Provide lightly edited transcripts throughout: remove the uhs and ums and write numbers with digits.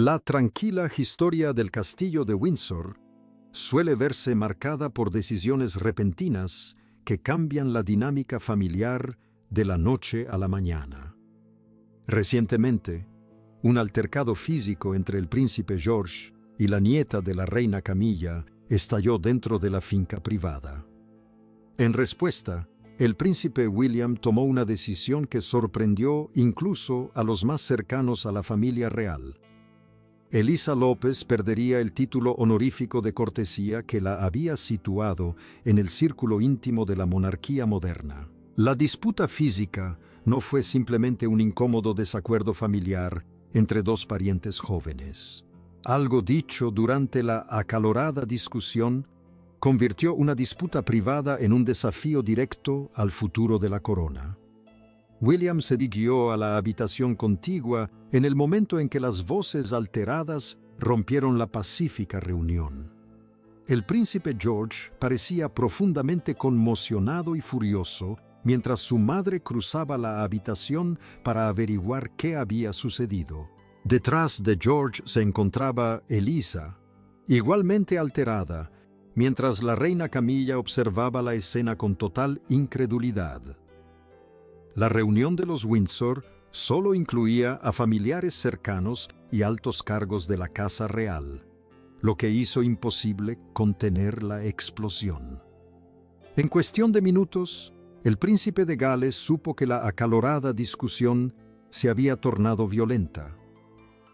La tranquila historia del castillo de Windsor suele verse marcada por decisiones repentinas que cambian la dinámica familiar de la noche a la mañana. Recientemente, un altercado físico entre el príncipe George y la nieta de la reina Camilla estalló dentro de la finca privada. En respuesta, el príncipe William tomó una decisión que sorprendió incluso a los más cercanos a la familia real. Elisa López perdería el título honorífico de cortesía que la había situado en el círculo íntimo de la monarquía moderna. La disputa física no fue simplemente un incómodo desacuerdo familiar entre dos parientes jóvenes. Algo dicho durante la acalorada discusión convirtió una disputa privada en un desafío directo al futuro de la corona. William se dirigió a la habitación contigua en el momento en que las voces alteradas rompieron la pacífica reunión. El príncipe George parecía profundamente conmocionado y furioso mientras su madre cruzaba la habitación para averiguar qué había sucedido. Detrás de George se encontraba Elisa, igualmente alterada, mientras la reina Camilla observaba la escena con total incredulidad. La reunión de los Windsor solo incluía a familiares cercanos y altos cargos de la casa real, lo que hizo imposible contener la explosión. En cuestión de minutos, el príncipe de Gales supo que la acalorada discusión se había tornado violenta.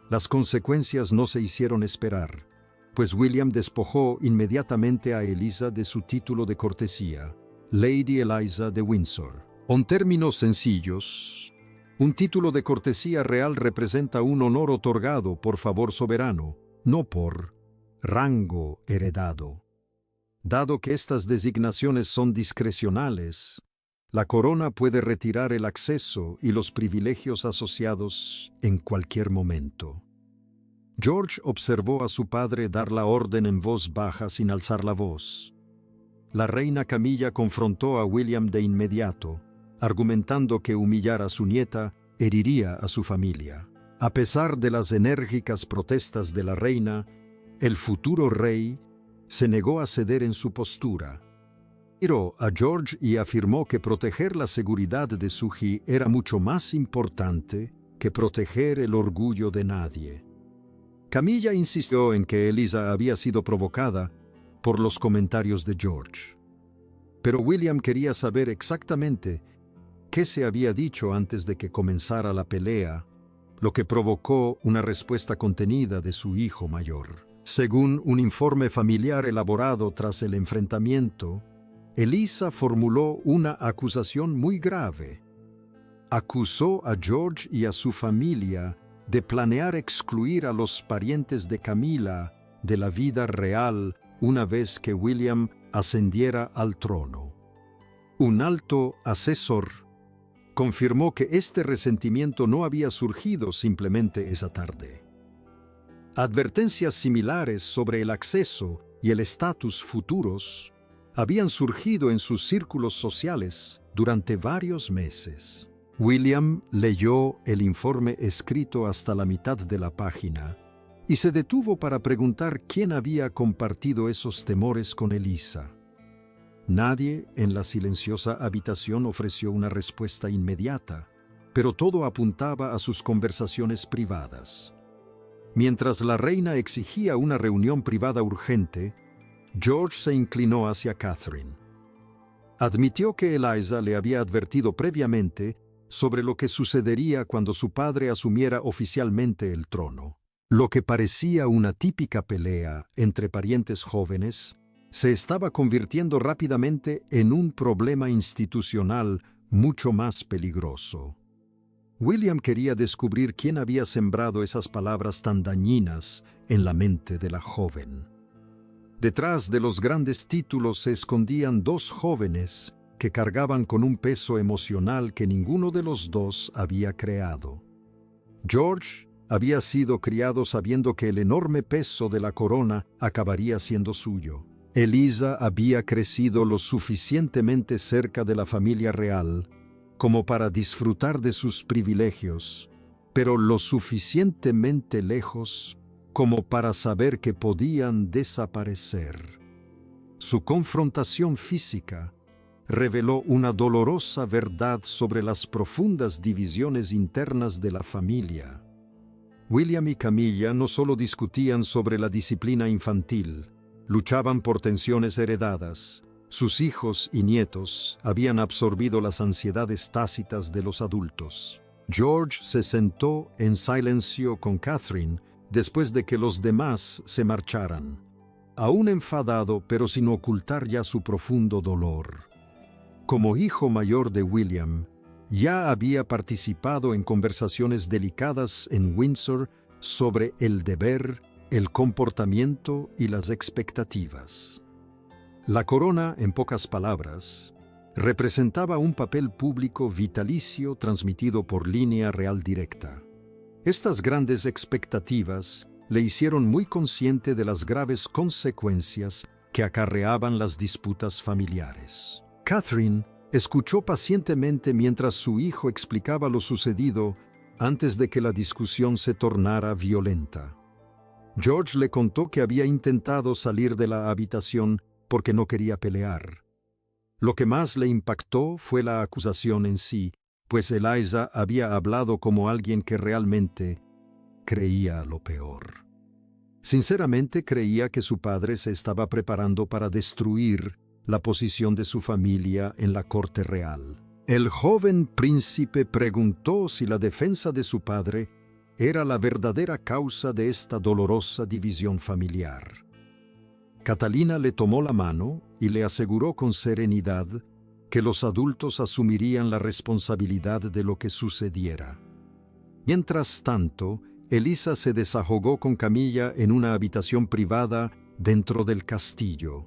Las consecuencias no se hicieron esperar, pues William despojó inmediatamente a Elisa de su título de cortesía, Lady Eliza de Windsor. En términos sencillos, un título de cortesía real representa un honor otorgado por favor soberano, no por rango heredado. Dado que estas designaciones son discrecionales, la corona puede retirar el acceso y los privilegios asociados en cualquier momento. George observó a su padre dar la orden en voz baja sin alzar la voz. La reina Camilla confrontó a William de inmediato, argumentando que humillar a su nieta heriría a su familia. A pesar de las enérgicas protestas de la reina, el futuro rey se negó a ceder en su postura. Miró a George y afirmó que proteger la seguridad de su hija era mucho más importante que proteger el orgullo de nadie. Camilla insistió en que Elisa había sido provocada por los comentarios de George. Pero William quería saber exactamente qué se había dicho antes de que comenzara la pelea, lo que provocó una respuesta contenida de su hijo mayor. Según un informe familiar elaborado tras el enfrentamiento, Elisa formuló una acusación muy grave. Acusó a George y a su familia de planear excluir a los parientes de Camila de la vida real una vez que William ascendiera al trono. Un alto asesor confirmó que este resentimiento no había surgido simplemente esa tarde. Advertencias similares sobre el acceso y el estatus futuros habían surgido en sus círculos sociales durante varios meses. William leyó el informe escrito hasta la mitad de la página y se detuvo para preguntar quién había compartido esos temores con Elisa. Nadie en la silenciosa habitación ofreció una respuesta inmediata, pero todo apuntaba a sus conversaciones privadas. Mientras la reina exigía una reunión privada urgente, George se inclinó hacia Catherine. Admitió que Eliza le había advertido previamente sobre lo que sucedería cuando su padre asumiera oficialmente el trono. Lo que parecía una típica pelea entre parientes jóvenes se estaba convirtiendo rápidamente en un problema institucional mucho más peligroso. William quería descubrir quién había sembrado esas palabras tan dañinas en la mente de la joven. Detrás de los grandes títulos se escondían dos jóvenes que cargaban con un peso emocional que ninguno de los dos había creado. George había sido criado sabiendo que el enorme peso de la corona acabaría siendo suyo. Elisa había crecido lo suficientemente cerca de la familia real como para disfrutar de sus privilegios, pero lo suficientemente lejos como para saber que podían desaparecer. Su confrontación física reveló una dolorosa verdad sobre las profundas divisiones internas de la familia. William y Camilla no solo discutían sobre la disciplina infantil, luchaban por tensiones heredadas. Sus hijos y nietos habían absorbido las ansiedades tácitas de los adultos. George se sentó en silencio con Catherine después de que los demás se marcharan, aún enfadado pero sin ocultar ya su profundo dolor. Como hijo mayor de William, ya había participado en conversaciones delicadas en Windsor sobre el deber, el comportamiento y las expectativas. La corona, en pocas palabras, representaba un papel público vitalicio transmitido por línea real directa. Estas grandes expectativas le hicieron muy consciente de las graves consecuencias que acarreaban las disputas familiares. Catherine escuchó pacientemente mientras su hijo explicaba lo sucedido antes de que la discusión se tornara violenta. George le contó que había intentado salir de la habitación porque no quería pelear. Lo que más le impactó fue la acusación en sí, pues Eliza había hablado como alguien que realmente creía lo peor. Sinceramente creía que su padre se estaba preparando para destruir la posición de su familia en la corte real. El joven príncipe preguntó si la defensa de su padre era la verdadera causa de esta dolorosa división familiar. Catalina le tomó la mano y le aseguró con serenidad que los adultos asumirían la responsabilidad de lo que sucediera. Mientras tanto, Elisa se desahogó con Camilla en una habitación privada dentro del castillo.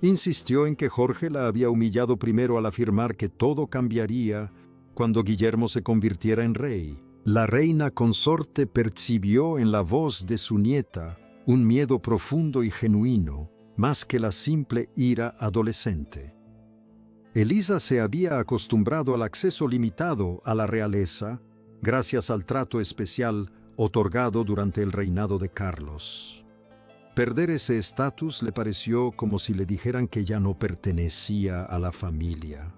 Insistió en que Jorge la había humillado primero al afirmar que todo cambiaría cuando Guillermo se convirtiera en rey. La reina consorte percibió en la voz de su nieta un miedo profundo y genuino, más que la simple ira adolescente. Elisa se había acostumbrado al acceso limitado a la realeza, gracias al trato especial otorgado durante el reinado de Carlos. Perder ese estatus le pareció como si le dijeran que ya no pertenecía a la familia.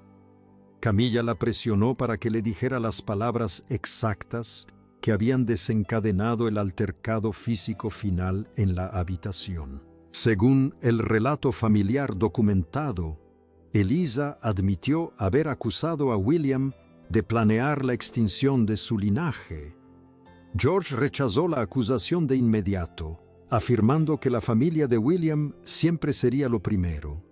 Camilla la presionó para que le dijera las palabras exactas que habían desencadenado el altercado físico final en la habitación. Según el relato familiar documentado, Elisa admitió haber acusado a William de planear la extinción de su linaje. George rechazó la acusación de inmediato, afirmando que la familia de William siempre sería lo primero.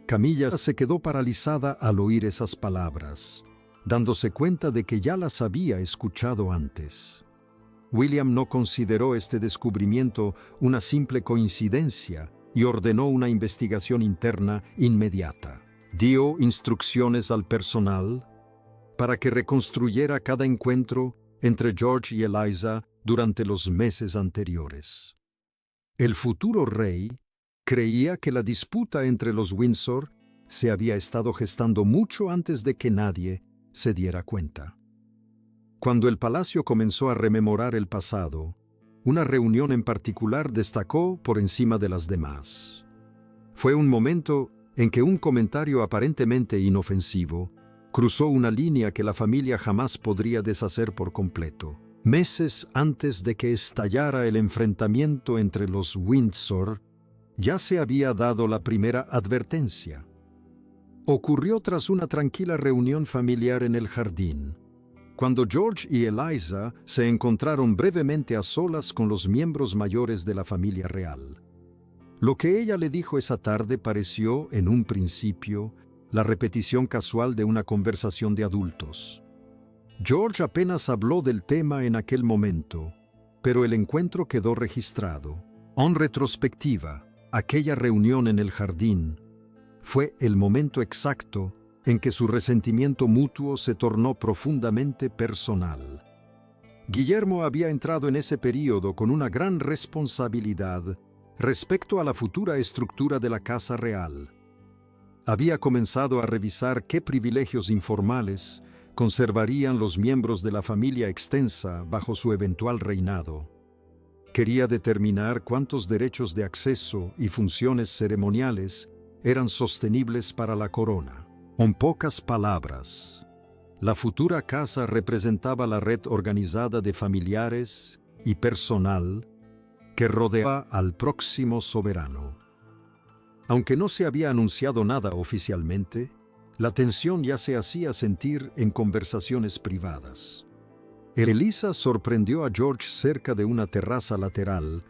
Camilla se quedó paralizada al oír esas palabras, dándose cuenta de que ya las había escuchado antes. William no consideró este descubrimiento una simple coincidencia y ordenó una investigación interna inmediata. Dio instrucciones al personal para que reconstruyera cada encuentro entre George y Eliza durante los meses anteriores. El futuro rey creía que la disputa entre los Windsor se había estado gestando mucho antes de que nadie se diera cuenta. Cuando el palacio comenzó a rememorar el pasado, una reunión en particular destacó por encima de las demás. Fue un momento en que un comentario aparentemente inofensivo cruzó una línea que la familia jamás podría deshacer por completo. Meses antes de que estallara el enfrentamiento entre los Windsor, ya se había dado la primera advertencia. Ocurrió tras una tranquila reunión familiar en el jardín, cuando George y Eliza se encontraron brevemente a solas con los miembros mayores de la familia real. Lo que ella le dijo esa tarde pareció, en un principio, la repetición casual de una conversación de adultos. George apenas habló del tema en aquel momento, pero el encuentro quedó registrado. En retrospectiva, aquella reunión en el jardín fue el momento exacto en que su resentimiento mutuo se tornó profundamente personal. Guillermo había entrado en ese período con una gran responsabilidad respecto a la futura estructura de la Casa Real. Había comenzado a revisar qué privilegios informales conservarían los miembros de la familia extensa bajo su eventual reinado. Quería determinar cuántos derechos de acceso y funciones ceremoniales eran sostenibles para la corona. En pocas palabras, la futura casa representaba la red organizada de familiares y personal que rodeaba al próximo soberano. Aunque no se había anunciado nada oficialmente, la tensión ya se hacía sentir en conversaciones privadas. Elisa sorprendió a George cerca de una terraza lateral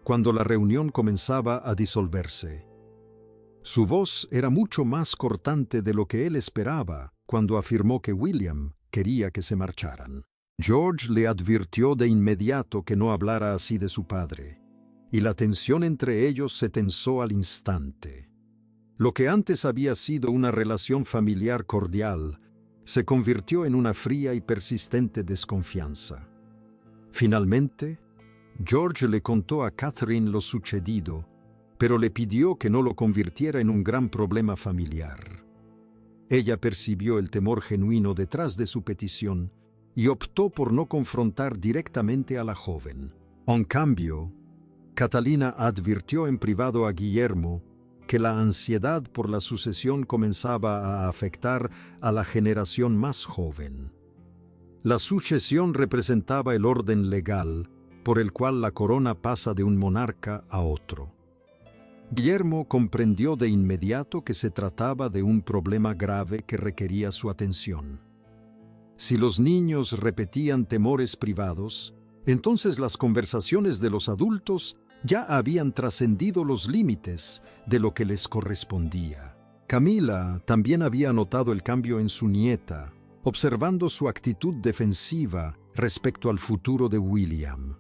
cuando la reunión comenzaba a disolverse. Su voz era mucho más cortante de lo que él esperaba cuando afirmó que William quería que se marcharan. George le advirtió de inmediato que no hablara así de su padre, y la tensión entre ellos se tensó al instante. Lo que antes había sido una relación familiar cordial se convirtió en una fría y persistente desconfianza. Finalmente, George le contó a Catherine lo sucedido, pero le pidió que no lo convirtiera en un gran problema familiar. Ella percibió el temor genuino detrás de su petición y optó por no confrontar directamente a la joven. En cambio, Catalina advirtió en privado a Guillermo que la ansiedad por la sucesión comenzaba a afectar a la generación más joven. La sucesión representaba el orden legal por el cual la corona pasa de un monarca a otro. Guillermo comprendió de inmediato que se trataba de un problema grave que requería su atención. Si los niños repetían temores privados, entonces las conversaciones de los adultos ya habían trascendido los límites de lo que les correspondía. Camila también había notado el cambio en su nieta, observando su actitud defensiva respecto al futuro de William.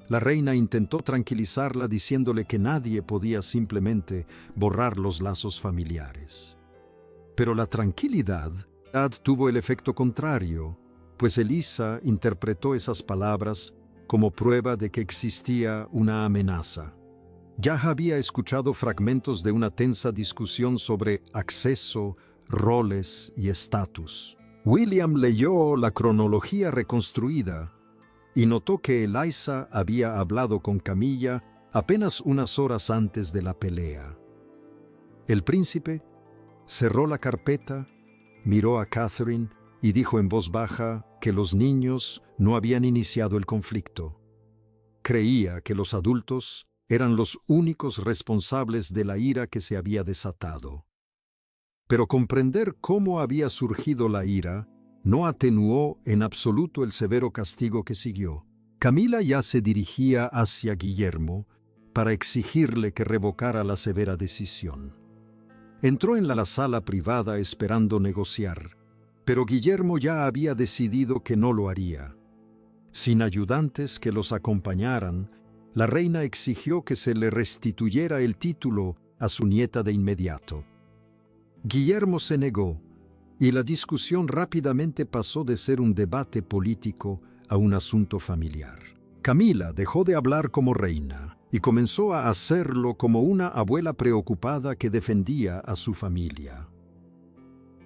La reina intentó tranquilizarla diciéndole que nadie podía simplemente borrar los lazos familiares. Pero la tranquilidad tuvo el efecto contrario, pues Elisa interpretó esas palabras como prueba de que existía una amenaza. Ya había escuchado fragmentos de una tensa discusión sobre acceso, roles y estatus. William leyó la cronología reconstruida y notó que Eliza había hablado con Camilla apenas unas horas antes de la pelea. El príncipe cerró la carpeta, miró a Catherine y dijo en voz baja que los niños no habían iniciado el conflicto. Creía que los adultos eran los únicos responsables de la ira que se había desatado. Pero comprender cómo había surgido la ira no atenuó en absoluto el severo castigo que siguió. Camila ya se dirigía hacia Guillermo para exigirle que revocara la severa decisión. Entró en la sala privada esperando negociar, pero Guillermo ya había decidido que no lo haría. Sin ayudantes que los acompañaran, la reina exigió que se le restituyera el título a su nieta de inmediato. Guillermo se negó, y la discusión rápidamente pasó de ser un debate político a un asunto familiar. Camila dejó de hablar como reina y comenzó a hacerlo como una abuela preocupada que defendía a su familia.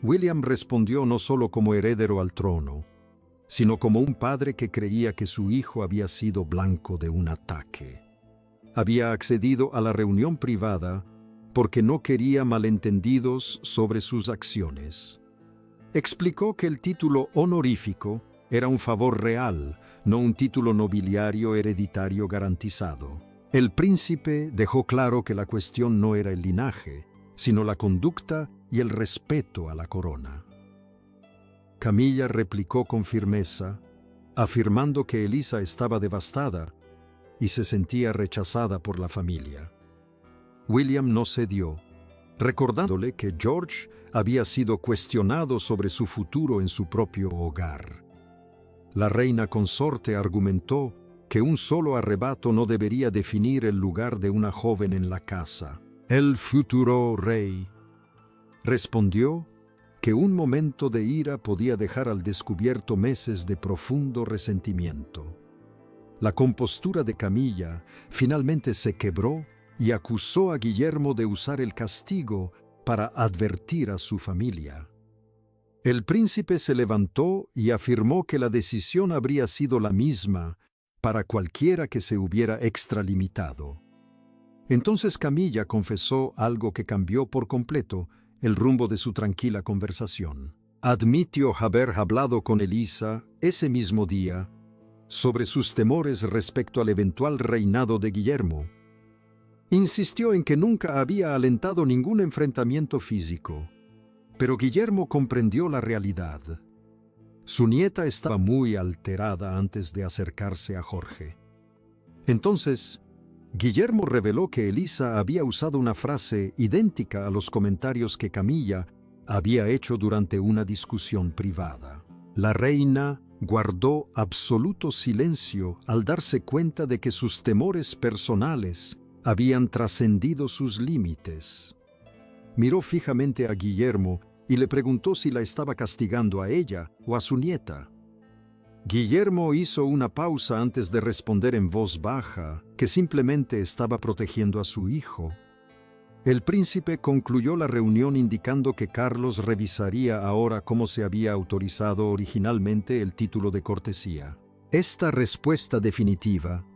William respondió no solo como heredero al trono, sino como un padre que creía que su hijo había sido blanco de un ataque. Había accedido a la reunión privada porque no quería malentendidos sobre sus acciones. Explicó que el título honorífico era un favor real, no un título nobiliario hereditario garantizado. El príncipe dejó claro que la cuestión no era el linaje, sino la conducta y el respeto a la corona. Camilla replicó con firmeza, afirmando que Elisa estaba devastada y se sentía rechazada por la familia. William no cedió, recordándole que George había sido cuestionado sobre su futuro en su propio hogar. La reina consorte argumentó que un solo arrebato no debería definir el lugar de una joven en la casa. El futuro rey respondió que un momento de ira podía dejar al descubierto meses de profundo resentimiento. La compostura de Camilla finalmente se quebró y acusó a Guillermo de usar el castigo para advertir a su familia. El príncipe se levantó y afirmó que la decisión habría sido la misma para cualquiera que se hubiera extralimitado. Entonces Camilla confesó algo que cambió por completo el rumbo de su tranquila conversación. Admitió haber hablado con Elisa ese mismo día sobre sus temores respecto al eventual reinado de Guillermo. Insistió en que nunca había alentado ningún enfrentamiento físico, pero Guillermo comprendió la realidad. Su nieta estaba muy alterada antes de acercarse a Jorge. Entonces, Guillermo reveló que Elisa había usado una frase idéntica a los comentarios que Camilla había hecho durante una discusión privada. La reina guardó absoluto silencio al darse cuenta de que sus temores personales habían trascendido sus límites. Miró fijamente a Guillermo y le preguntó si la estaba castigando a ella o a su nieta. Guillermo hizo una pausa antes de responder en voz baja que simplemente estaba protegiendo a su hijo. El príncipe concluyó la reunión indicando que Carlos revisaría ahora cómo se había autorizado originalmente el título de cortesía. Esta respuesta definitiva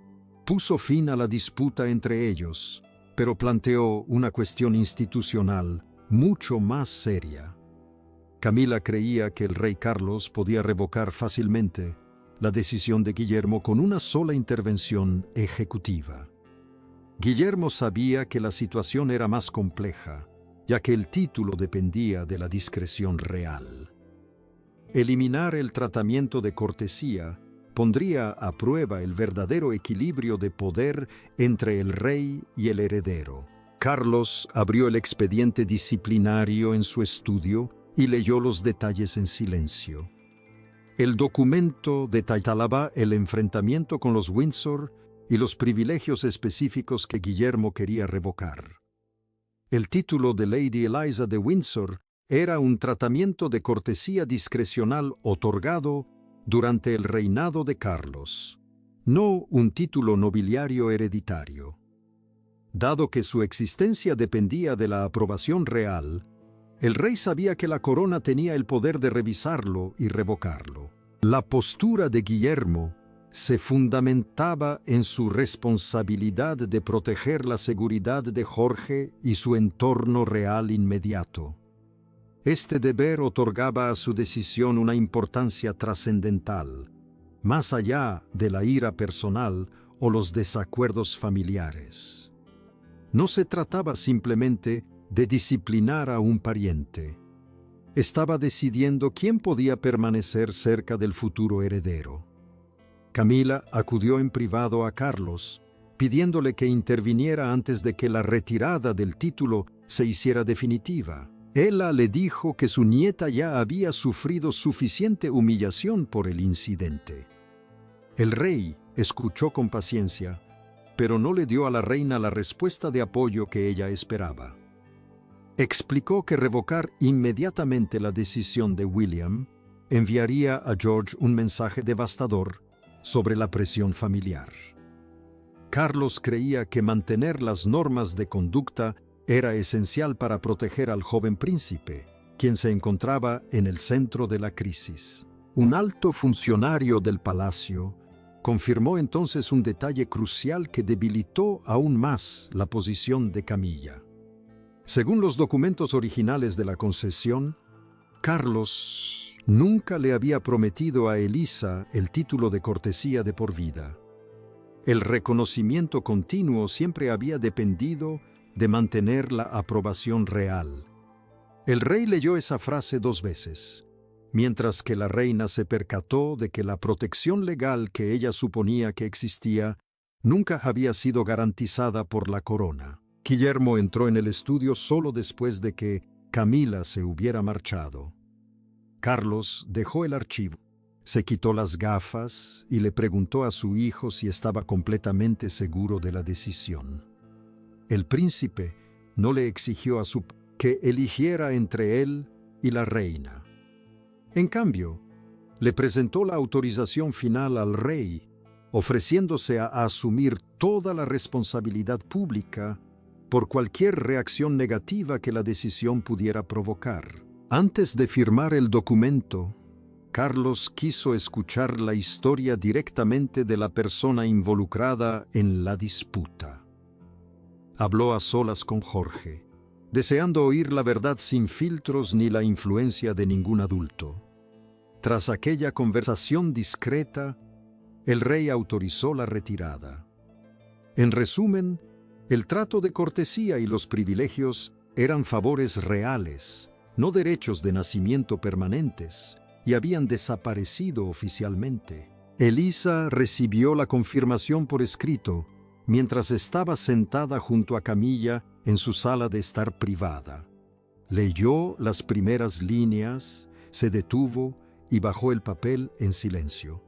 puso fin a la disputa entre ellos, pero planteó una cuestión institucional mucho más seria. Camila creía que el rey Carlos podía revocar fácilmente la decisión de Guillermo con una sola intervención ejecutiva. Guillermo sabía que la situación era más compleja, ya que el título dependía de la discreción real. Eliminar el tratamiento de cortesía pondría a prueba el verdadero equilibrio de poder entre el rey y el heredero. Carlos abrió el expediente disciplinario en su estudio y leyó los detalles en silencio. El documento detallaba el enfrentamiento con los Windsor y los privilegios específicos que Guillermo quería revocar. El título de Lady Eliza de Windsor era un tratamiento de cortesía discrecional otorgado durante el reinado de Carlos, no un título nobiliario hereditario. Dado que su existencia dependía de la aprobación real, el rey sabía que la corona tenía el poder de revisarlo y revocarlo. La postura de Guillermo se fundamentaba en su responsabilidad de proteger la seguridad de Jorge y su entorno real inmediato. Este deber otorgaba a su decisión una importancia trascendental, más allá de la ira personal o los desacuerdos familiares. No se trataba simplemente de disciplinar a un pariente. Estaba decidiendo quién podía permanecer cerca del futuro heredero. Camila acudió en privado a Carlos, pidiéndole que interviniera antes de que la retirada del título se hiciera definitiva. Ella le dijo que su nieta ya había sufrido suficiente humillación por el incidente. El rey escuchó con paciencia, pero no le dio a la reina la respuesta de apoyo que ella esperaba. Explicó que revocar inmediatamente la decisión de William enviaría a George un mensaje devastador sobre la presión familiar. Carlos creía que mantener las normas de conducta era esencial para proteger al joven príncipe, quien se encontraba en el centro de la crisis. Un alto funcionario del palacio confirmó entonces un detalle crucial que debilitó aún más la posición de Camilla. Según los documentos originales de la concesión, Carlos nunca le había prometido a Elisa el título de cortesía de por vida. El reconocimiento continuo siempre había dependido de mantener la aprobación real. El rey leyó esa frase 2 veces, mientras que la reina se percató de que la protección legal que ella suponía que existía nunca había sido garantizada por la corona. Guillermo entró en el estudio solo después de que Camila se hubiera marchado. Carlos dejó el archivo, se quitó las gafas y le preguntó a su hijo si estaba completamente seguro de la decisión. El príncipe no le exigió a su padre que eligiera entre él y la reina. En cambio, le presentó la autorización final al rey, ofreciéndose a asumir toda la responsabilidad pública por cualquier reacción negativa que la decisión pudiera provocar. Antes de firmar el documento, Carlos quiso escuchar la historia directamente de la persona involucrada en la disputa. Habló a solas con Jorge, deseando oír la verdad sin filtros ni la influencia de ningún adulto. Tras aquella conversación discreta, el rey autorizó la retirada. En resumen, el trato de cortesía y los privilegios eran favores reales, no derechos de nacimiento permanentes, y habían desaparecido oficialmente. Elisa recibió la confirmación por escrito mientras estaba sentada junto a Camilla en su sala de estar privada. Leyó las primeras líneas, se detuvo y bajó el papel en silencio.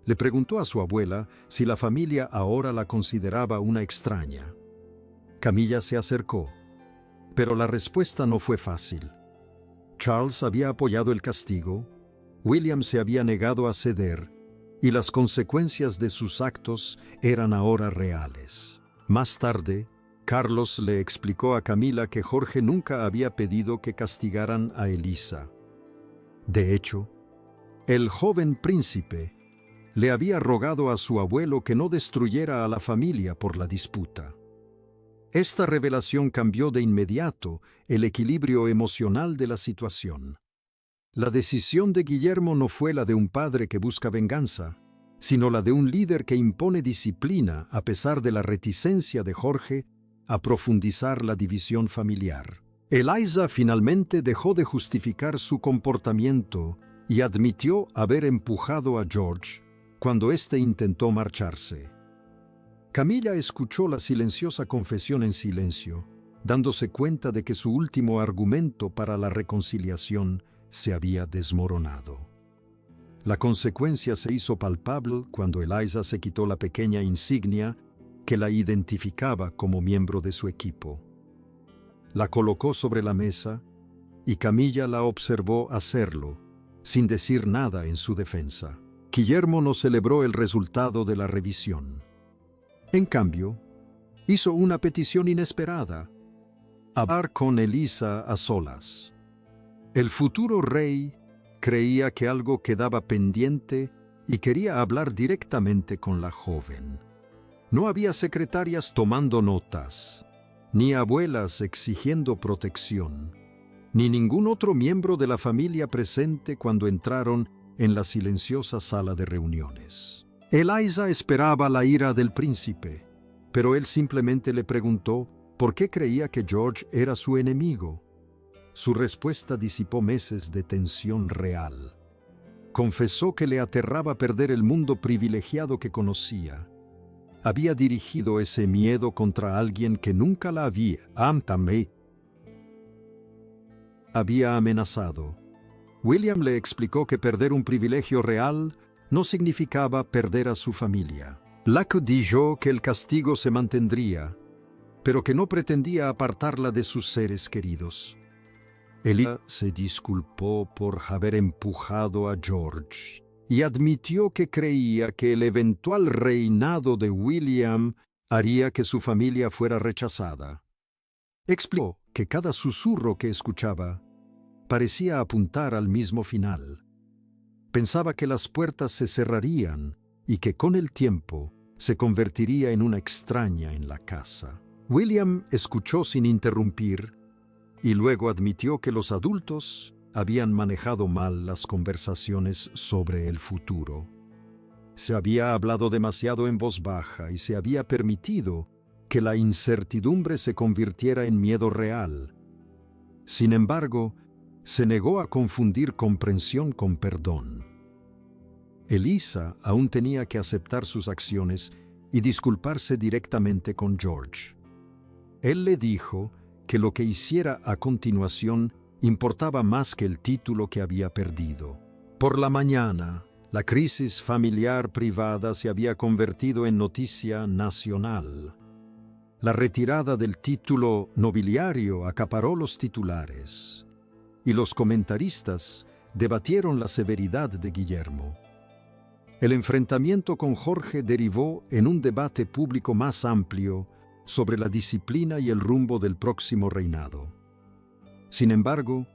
Le preguntó a su abuela si la familia ahora la consideraba una extraña. Camilla se acercó, pero la respuesta no fue fácil. Charles había apoyado el castigo, William se había negado a ceder, y las consecuencias de sus actos eran ahora reales. Más tarde, Carlos le explicó a Camila que Jorge nunca había pedido que castigaran a Elisa. De hecho, el joven príncipe le había rogado a su abuelo que no destruyera a la familia por la disputa. Esta revelación cambió de inmediato el equilibrio emocional de la situación. La decisión de Guillermo no fue la de un padre que busca venganza, sino la de un líder que impone disciplina a pesar de la reticencia de Jorge a profundizar la división familiar. Eliza finalmente dejó de justificar su comportamiento y admitió haber empujado a George cuando éste intentó marcharse. Camilla escuchó la silenciosa confesión en silencio, dándose cuenta de que su último argumento para la reconciliación se había desmoronado. La consecuencia se hizo palpable cuando Eliza se quitó la pequeña insignia que la identificaba como miembro de su equipo. La colocó sobre la mesa y Camilla la observó hacerlo, sin decir nada en su defensa. Guillermo no celebró el resultado de la revisión. En cambio, hizo una petición inesperada: hablar con Elisa a solas. El futuro rey creía que algo quedaba pendiente y quería hablar directamente con la joven. No había secretarias tomando notas, ni abuelas exigiendo protección, ni ningún otro miembro de la familia presente cuando entraron en la silenciosa sala de reuniones. Eliza esperaba la ira del príncipe, pero él simplemente le preguntó por qué creía que George era su enemigo. Su respuesta disipó meses de tensión real. Confesó que le aterraba perder el mundo privilegiado que conocía. Había dirigido ese miedo contra alguien que nunca la había amenazado. William le explicó que perder un privilegio real no significaba perder a su familia. Locke dijo que el castigo se mantendría, pero que no pretendía apartarla de sus seres queridos. Elisa se disculpó por haber empujado a George y admitió que creía que el eventual reinado de William haría que su familia fuera rechazada. Explicó que cada susurro que escuchaba parecía apuntar al mismo final. Pensaba que las puertas se cerrarían y que con el tiempo se convertiría en una extraña en la casa. William escuchó sin interrumpir y luego admitió que los adultos habían manejado mal las conversaciones sobre el futuro. Se había hablado demasiado en voz baja y se había permitido que la incertidumbre se convirtiera en miedo real. Sin embargo, se negó a confundir comprensión con perdón. Elisa aún tenía que aceptar sus acciones y disculparse directamente con George. Él le dijo que lo que hiciera a continuación importaba más que el título que había perdido. Por la mañana, la crisis familiar privada se había convertido en noticia nacional. La retirada del título nobiliario acaparó los titulares, y los comentaristas debatieron la severidad de Guillermo. El enfrentamiento con Jorge derivó en un debate público más amplio sobre la disciplina y el rumbo del próximo reinado. Sin embargo,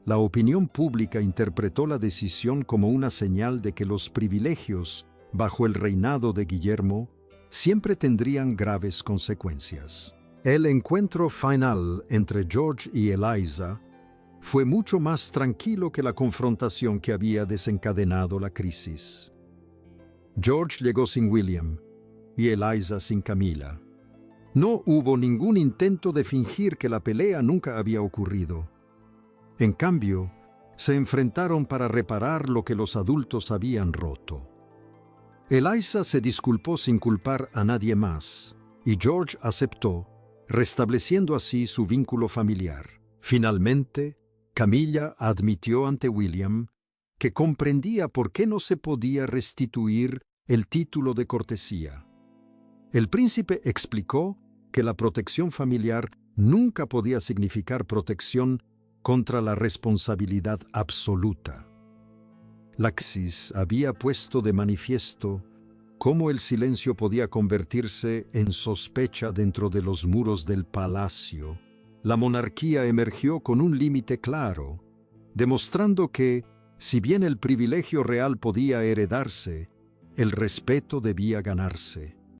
La opinión pública interpretó la decisión como una señal de que los privilegios bajo el reinado de Guillermo siempre tendrían graves consecuencias. El encuentro final entre George y Eliza fue mucho más tranquilo que la confrontación que había desencadenado la crisis. George llegó sin William y Eliza sin Camila. No hubo ningún intento de fingir que la pelea nunca había ocurrido. En cambio, se enfrentaron para reparar lo que los adultos habían roto. Eliza se disculpó sin culpar a nadie más, y George aceptó, restableciendo así su vínculo familiar. Finalmente, Camilla admitió ante William que comprendía por qué no se podía restituir el título de cortesía. El príncipe explicó que la protección familiar nunca podía significar protección contra la responsabilidad absoluta. La crisis había puesto de manifiesto cómo el silencio podía convertirse en sospecha dentro de los muros del palacio. La monarquía emergió con un límite claro, demostrando que, si bien el privilegio real podía heredarse, el respeto debía ganarse.